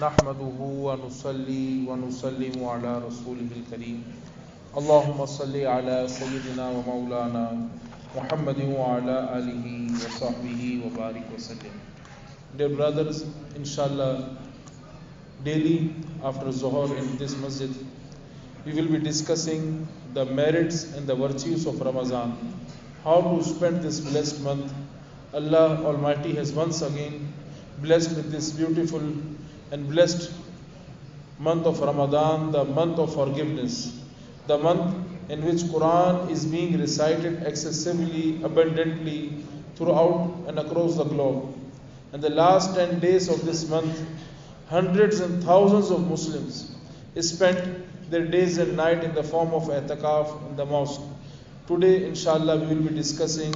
نحمده ونصلي ونسلم على رسوله الكريم اللهم صل على سيدنا ومولانا محمد وعلى آله وصحبه وبارك وسلم. Dear brothers, inshallah, daily after Zuhr in this masjid, we will be discussing the merits and the virtues of Ramadan, how to spend this blessed month. Allah Almighty has once again blessed with this beautiful and blessed month of Ramadan, the month of forgiveness, the month in which Quran is being recited excessively, abundantly throughout and across the globe. And the last 10 days of this month, hundreds and thousands of Muslims spent their days and night in the form of i'tikaf in the mosque. Today, inshallah, we will be discussing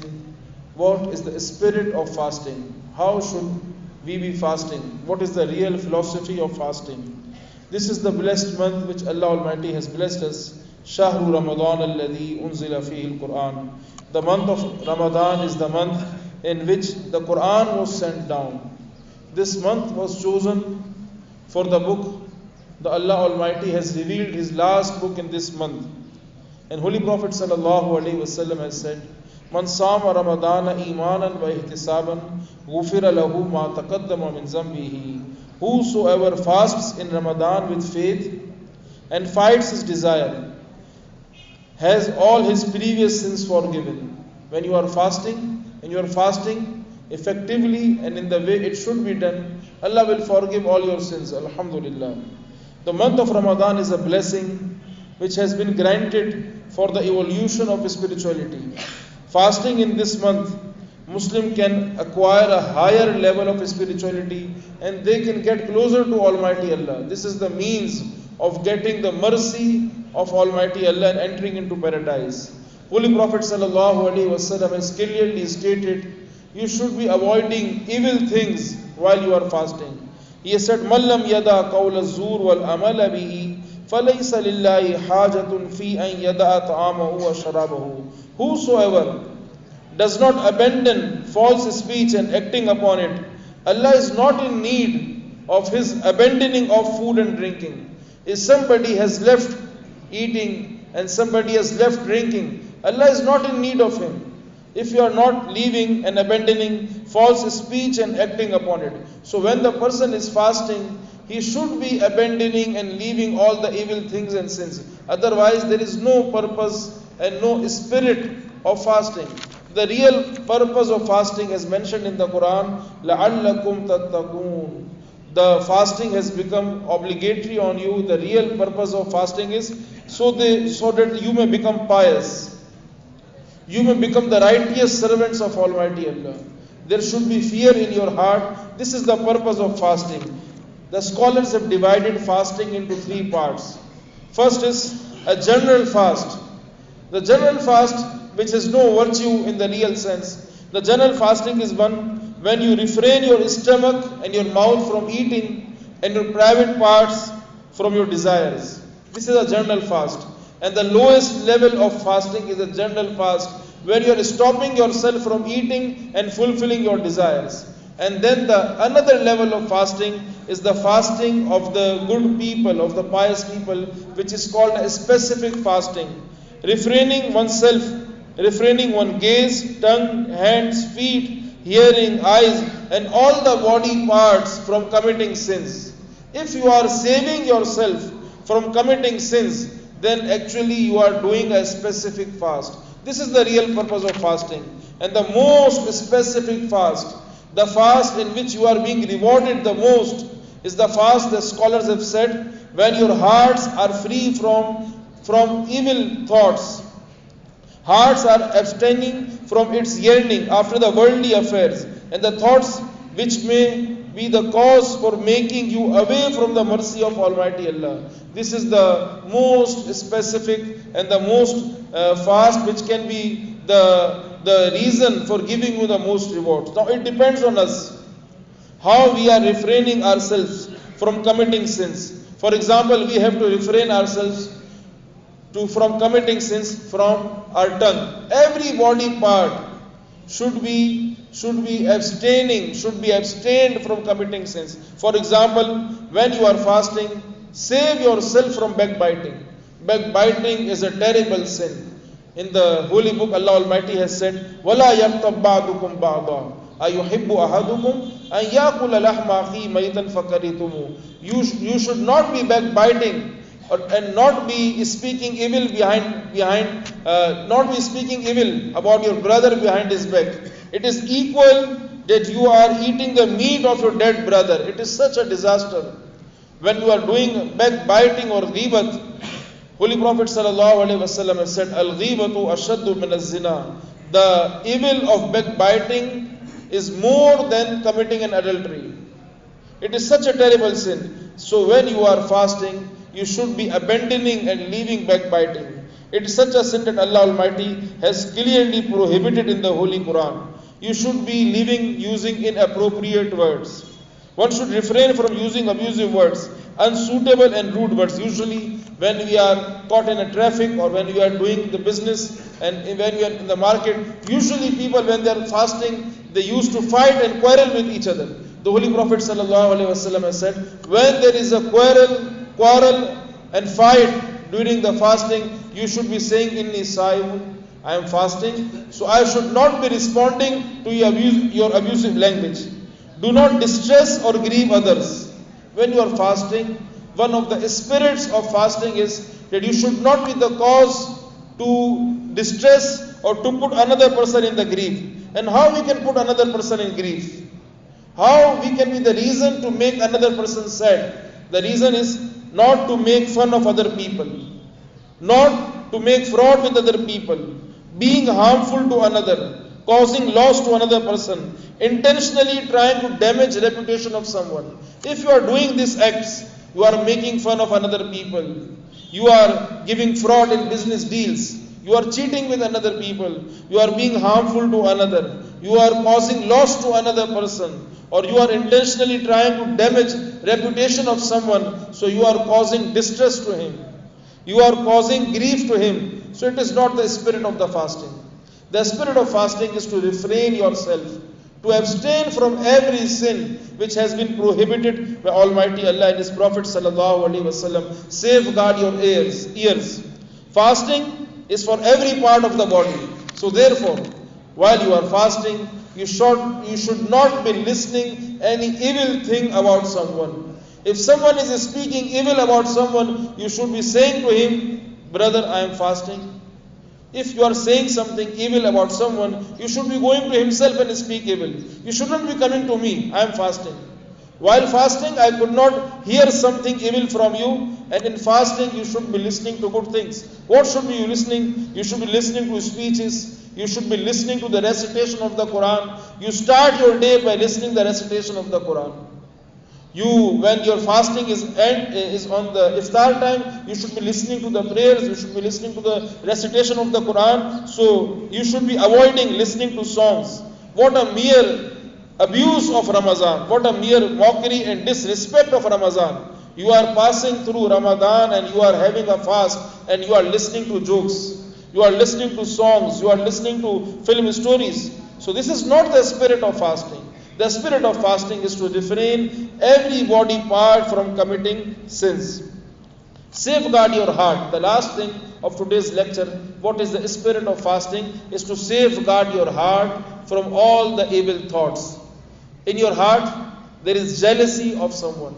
what is the spirit of fasting, how should we be fasting, what is the real philosophy of fasting. This is the blessed month which Allah Almighty has blessed us. Shahru Ramadan alladhi unzila fihi al-Quran. The month of Ramadan is the month in which the Quran was sent down. This month was chosen for the book. The Allah Almighty has revealed His last book in this month. And Holy Prophet sallallahu alaihi wasallam has said, Man sama Ramadana imanan wa ihtisaban ghufira lahu ma taqaddama min zambihi. Whosoever fasts in Ramadan with faith and fights his desire has all his previous sins forgiven. When you are fasting and you are fasting effectively and in the way it should be done, Allah will forgive all your sins. Alhamdulillah. The month of Ramadan is a blessing which has been granted for the evolution of spirituality. Fasting in this month, Muslim can acquire a higher level of spirituality and they can get closer to Almighty Allah. This is the means of getting the mercy of Almighty Allah and entering into paradise. Holy Prophet sallallahu alaihi wasallam has clearly stated, you should be avoiding evil things while you are fasting. He has said, "Mallam yada qawl az-zur wal amala bihi, falaysa lillahi hajatun fi an yada ta'amahu wa sharabahu." Whosoever does not abandon false speech and acting upon it, Allah is not in need of his abandoning of food and drinking. If somebody has left eating and somebody has left drinking, Allah is not in need of him. If you are not leaving and abandoning false speech and acting upon it. So when the person is fasting, he should be abandoning and leaving all the evil things and sins. Otherwise, there is no purpose and no spirit of fasting. The real purpose of fasting, as mentioned in the Quran, لَعَلَّكُمْ تَتَّقُونَ. The fasting has become obligatory on you. The real purpose of fasting is so that you may become pious. You may become the righteous servants of Almighty Allah. There should be fear in your heart. This is the purpose of fasting. The scholars have divided fasting into three parts. First is a general fast. The general fast which has no virtue in the real sense. The general fasting is one when you refrain your stomach and your mouth from eating and your private parts from your desires. This is a general fast. And the lowest level of fasting is a general fast where you are stopping yourself from eating and fulfilling your desires. And then the another level of fasting is the fasting of the good people, of the pious people, which is called a specific fasting. Refraining oneself, refraining one gaze, tongue, hands, feet, hearing, eyes, and all the body parts from committing sins. If you are saving yourself from committing sins, then actually you are doing a specific fast. This is the real purpose of fasting. And the most specific fast, the fast in which you are being rewarded the most, is the fast the scholars have said when your hearts are free from evil thoughts. Hearts are abstaining from its yearning after the worldly affairs and the thoughts which may be the cause for making you away from the mercy of Almighty Allah. This is the most specific and the most fast which can be the reason for giving you the most rewards. Now it depends on us how we are refraining ourselves from committing sins. For example, we have to refrain ourselves from committing sins from our tongue. Every body part should be abstained from committing sins. For example, when you are fasting, save yourself from backbiting. Backbiting is a terrible sin. In the holy book, Allah Almighty has said, وَلَا يَغْتَبْ بَعْضُكُمْ بَعْضًا أَيُحِبُّ أَحَدُكُمْ أَنْ يَأْكُلَ لَحْمَ أَخِيهِ مَيْتًا فَكَرِهْتُمُوهُ. You should not be backbiting and not be speaking evil not be speaking evil about your brother behind his back. It is equal that you are eating the meat of your dead brother. It is such a disaster. When you are doing backbiting or ghibat, Holy Prophet ﷺ has said, Al-ghibatu ashaddu min az-zina. The evil of backbiting is more than committing an adultery. It is such a terrible sin. So when you are fasting, you should be abandoning and leaving backbiting. It is such a sin that Allah Almighty has clearly prohibited in the Holy Quran. You should be using inappropriate words. One should refrain from using abusive words, unsuitable and rude words. Usually when we are caught in a traffic or when we are doing the business and when we are in the market, usually people when they are fasting, they used to fight and quarrel with each other. The Holy Prophet ﷺ has said, when there is a quarrel and fight during the fasting, you should be saying, Inni Saimun, I am fasting, so I should not be responding to your abusive language. Do not distress or grieve others. When you are fasting, one of the spirits of fasting is that you should not be the cause to distress or to put another person in the grief. And how we can put another person in grief? How we can be the reason to make another person sad? The reason is not to make fun of other people, not to make fraud with other people, being harmful to another, causing loss to another person, intentionally trying to damage the reputation of someone. If you are doing these acts, you are making fun of another people, you are giving fraud in business deals, you are cheating with another people, you are being harmful to another, you are causing loss to another person, or you are intentionally trying to damage reputation of someone, so you are causing distress to him, you are causing grief to him. So it is not the spirit of the fasting. The spirit of fasting is to refrain yourself, to abstain from every sin which has been prohibited by Almighty Allah and His Prophet ﷺ. Safeguard your ears. Fasting is for every part of the body. So therefore, while you are fasting, you should not be listening any evil thing about someone. If someone is speaking evil about someone, you should be saying to him, brother, I am fasting. If you are saying something evil about someone, you should be going to himself and speak evil. You shouldn't be coming to me, I am fasting. While fasting, I could not hear something evil from you, and in fasting, you should be listening to good things. What should be you listening? You should be listening to speeches. You should be listening to the recitation of the Quran. You start your day by listening to the recitation of the Quran. When your fasting is on the iftar time, you should be listening to the prayers, you should be listening to the recitation of the Quran. So you should be avoiding listening to songs. What a mere abuse of Ramadan, what a mere mockery and disrespect of Ramadan. You are passing through Ramadan and you are having a fast and you are listening to jokes, you are listening to songs, you are listening to film stories. So this is not the spirit of fasting. The spirit of fasting is to refrain every body part from committing sins. Safeguard your heart. The last thing of today's lecture, what is the spirit of fasting, is to safeguard your heart from all the evil thoughts. In your heart, there is jealousy of someone.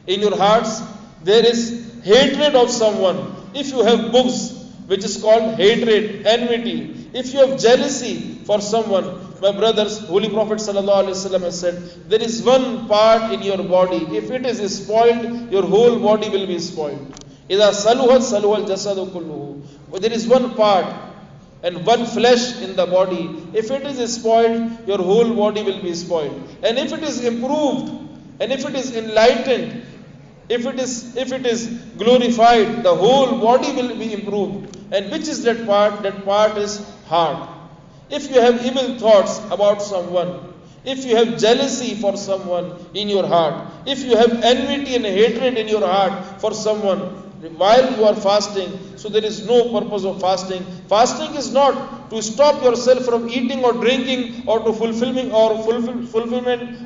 In your hearts, there is hatred of someone. If you have bughz, which is called hatred, enmity, if you have jealousy for someone, my brothers, Holy Prophet ﷺ has said, there is one part in your body, if it is spoiled, your whole body will be spoiled. إِذَا صَلُوَتْ صَلُوَ الْجَسَدُ كُلُّهُ. There is one part and one flesh in the body. If it is spoiled, your whole body will be spoiled. And if it is improved, and if it is enlightened, if it is glorified, the whole body will be improved. And which is that part? That part is heart. If you have evil thoughts about someone, if you have jealousy for someone in your heart, if you have enmity and hatred in your heart for someone while you are fasting, so there is no purpose of fasting. Fasting is not to stop yourself from eating or drinking or to fulfillment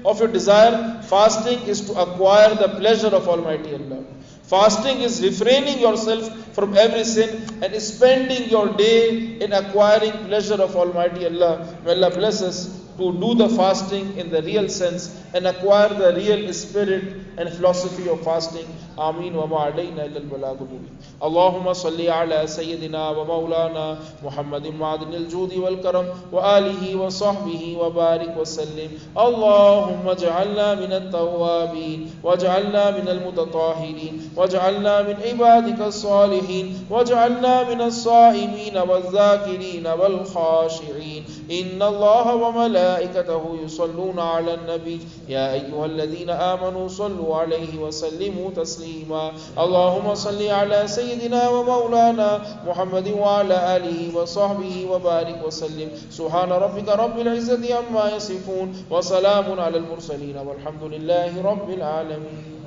of your desire. Fasting is to acquire the pleasure of Almighty Allah. Fasting is refraining yourself from every sin and spending your day in acquiring pleasure of Almighty Allah. May Allah bless us to do the fasting in the real sense and acquire the real spirit and philosophy of fasting. Ameen wa ma alayna illa al-balagul mubin. Allahumma salli ala sayyidina wa maulana Muhammadin ma'adin al-judi wal karam wa alihi wa sahbihi wa barik wa sallim. Allahumma ja'alna min at-tawwabin wa ja'alna min al-mutatahirin wa ja'alna min ibadika as-salihin wa ja'alna min as-sa'imin wal-zakirin wal-khashi'in. Inna Allah wa malaikatahu yusalluna ala an-nabi ya ayyuhalladhina amanu sallu alayhi wa sallimu taslima. Allahumma salli ala sayyidina wa maulana Muhammadin wa ala alihi wa sahbihi wa barik wa sallim. Subhana rabbika rabbil izzati amma yasifun wa salamun ala al-mursalin walhamdulillahi rabbil alamin.